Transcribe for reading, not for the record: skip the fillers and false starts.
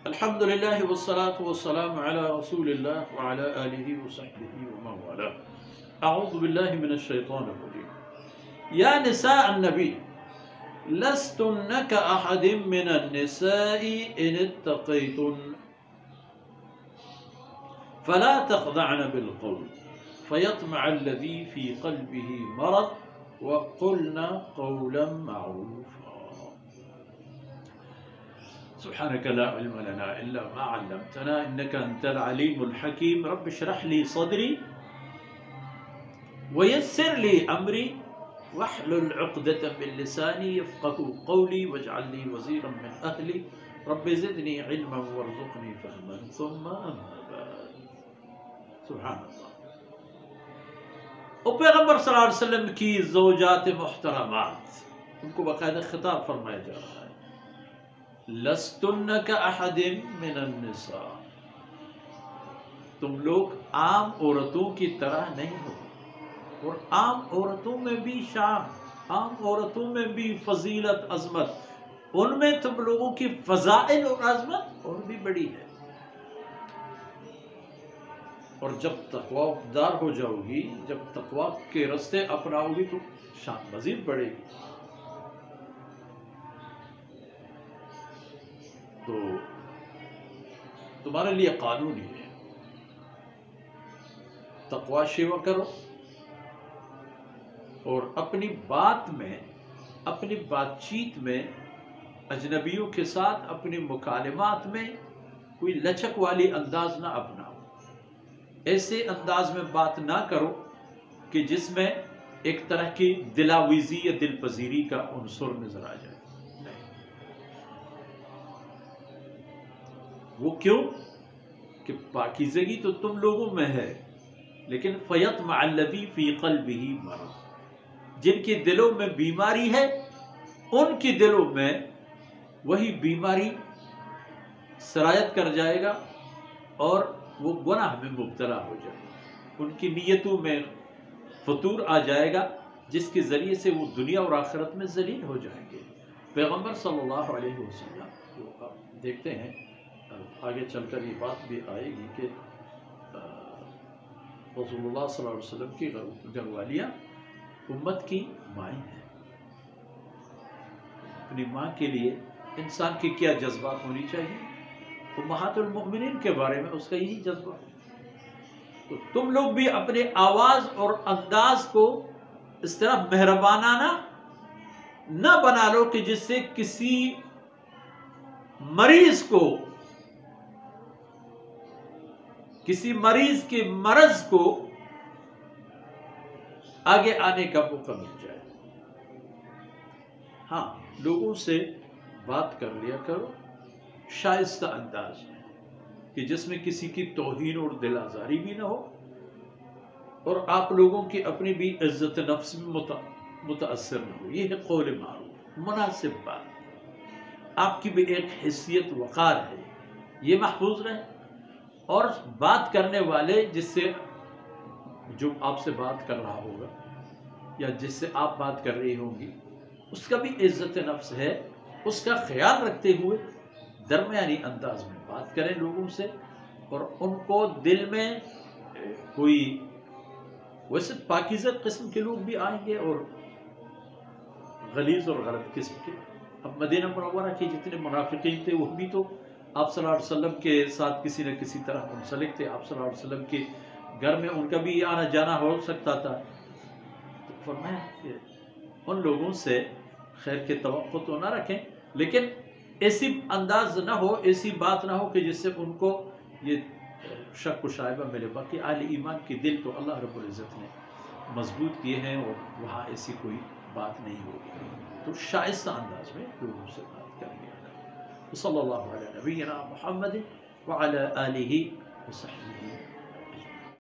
الحمد للہ والصلاة والسلام علی رسول اللہ وعلی آلہ وصحبہ ومن والاه. اعوذ باللہ من الشیطان الرجیم. یا نساء النبی لستن کأحد من النساء ان اتقیتن فلا تخضعن بالقول فيطمع الذي في قلبه مرض وقلن قولا معروفا. سبحانك لا علم لنا إلا ما علمتنا إنك أنت العليم الحكيم. رب اشرح لي صدري ويسر لي أمري واحلل عقدة من لساني يفقهوا قولي واجعل لي وزيرا من أهلي رب زدني علما وارزقني فهما ثم أما بعد. سبحان اللہ. پیغمبر صلی اللہ علیہ وسلم کی زوجات محترمات ان کو باقاعدہ خطاب فرمایا جا رہا ہے. لستن کأحد من النساء، تم لوگ عام عورتوں کی طرح نہیں ہو. اور عام عورتوں میں بھی شان، عام عورتوں میں بھی فضیلت، عظمت، ان میں تم لوگوں کی فضائل اور عظمت اور بھی بڑی ہے. اور جب تقوی دار ہو جاؤ گی، جب تقوی کے راستے اپناؤ گی تو شان مزید بڑھے گی. تو تمہارے لیے قانون ہی ہے، تقوی شیوا کرو اور اپنی بات میں، اپنی بات چیت میں، اجنبیوں کے ساتھ اپنی مکالمات میں کوئی لچک والی انداز نہ اپناؤ. ایسے انداز میں بات نہ کرو کہ جس میں ایک طرح کی دلاویزی یا دل پذیری کا عنصر نظر آ جائے. وہ کیوں کہ پاکیزگی تو تم لوگوں میں ہے، لیکن فیطمع الذی فی قلبہ مرض، جن کے دلوں میں بیماری ہے ان کے دلوں میں وہی بیماری سرایت کر جائے گا اور وہ گناہ میں مبتلا ہو جائے گا. ان کی نیتوں میں فطور آ جائے گا جس کے ذریعے سے وہ دنیا اور آخرت میں ذلیل ہو جائیں گے. پیغمبر صلی اللہ علیہ وسلم کو آپ دیکھتے ہیں، آگے چل کر یہ بات بھی آئے گی کہ رسول اللہ صلی اللہ علیہ وسلم کی گھر والیاں امت کی مائیں ہیں. اپنی ماں کے لیے انسان کی کیا جذبات ہونی چاہیے؟ امہات المؤمنین کے بارے میں اس کا یہی جذبہ. تو تم لوگ بھی اپنے آواز اور انداز کو اس طرح مہربانانہ نہ بنا لو کہ جس سے کسی مریض کو، کسی مریض کے مرض کو آگے آنے کا موقع مل جائے. ہاں، لوگوں سے بات کر لیا کرو شائستہ انداز میں کہ جس میں کسی کی توہین اور دل آزاری بھی نہ ہو اور آپ لوگوں کی اپنی بھی عزت نفس میں متاثر نہ ہو. یہ ہے قول معروف، مناسب بات. آپ کی بھی ایک حیثیت وقار ہے، یہ محفوظ رہے. اور بات کرنے والے جس سے، جو آپ سے بات کر رہا ہوگا یا جس سے آپ بات کر رہی ہوں گی، اس کا بھی عزت نفس ہے. اس کا خیال رکھتے ہوئے درمیانی انداز میں بات کریں لوگوں سے، اور ان کو دل میں کوئی، ویسے پاکیزہ قسم کے لوگ بھی آئیں گے اور غلیظ اور غلط قسم کے. اب مدینہ منورہ کے جتنے منافقین تھے وہ بھی تو آپ صلی اللہ علیہ وسلم کے ساتھ کسی نہ کسی طرح منسلک تھے. آپ صلی اللہ علیہ وسلم کے گھر میں ان کا بھی آنا جانا ہو سکتا تھا. تو فرمایا کہ ان لوگوں سے خیر کے توقع تو نہ رکھیں، لیکن ایسی انداز نہ ہو، ایسی بات نہ ہو کہ جس سے ان کو یہ شک و شائبہ ملے. باقی اہل ایمان کے دل تو اللہ رب العزت نے مضبوط کیے ہیں اور وہاں ایسی کوئی بات نہیں ہوگی. تو شائستہ انداز میں لوگوں سے بات کر لیا. صلی اللہ علیہ نبینا محمد وعلی آلہ وصحبہ.